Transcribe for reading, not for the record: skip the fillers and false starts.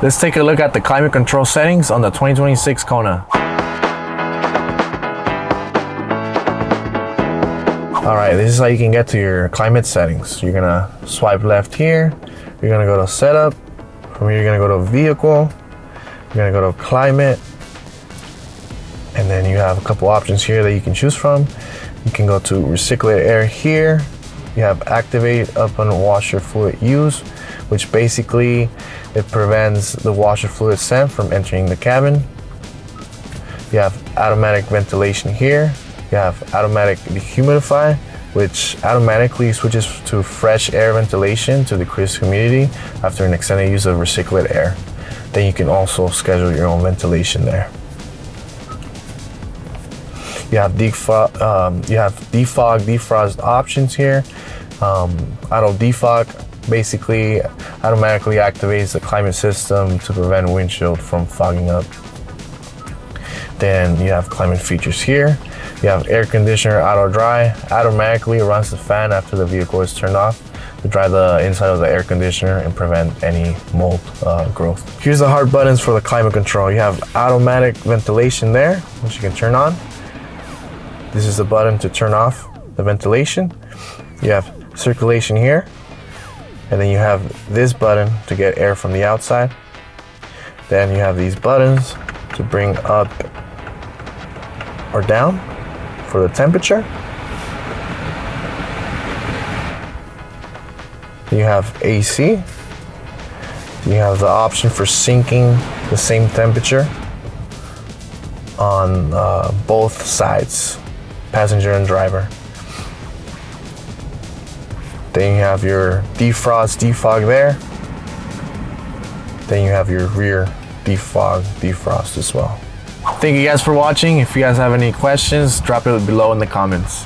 Let's take a look at the climate control settings on the 2026 Kona. All right, this is how you can get to your climate settings. You're gonna swipe left here. You're gonna go to setup. From here, you're gonna go to vehicle. You're gonna go to climate. And then you have a couple options here that you can choose from. You can go to recirculate air here. You have activate up on washer fluid use, which basically it prevents the washer fluid scent from entering the cabin. You have automatic ventilation here. You have automatic dehumidify, which automatically switches to fresh air ventilation to decrease humidity after an extended use of recirculate air. Then you can also schedule your own ventilation there. You have defog, defrost options here. Auto defog basically automatically activates the climate system to prevent windshield from fogging up. Then you have climate features here. You have air conditioner auto dry, automatically runs the fan after the vehicle is turned off to dry the inside of the air conditioner and prevent any mold growth. Here's the hard buttons for the climate control. You have automatic ventilation there, which you can turn on. This is the button to turn off the ventilation. You have circulation here, and then you have this button to get air from the outside. Then you have these buttons to bring up or down for the temperature. You have AC. You have the option for syncing the same temperature on both sides, passenger and driver. Then you have your defrost, defog there. Then you have your rear defog, defrost as well. Thank you guys for watching. If you guys have any questions, drop it below in the comments.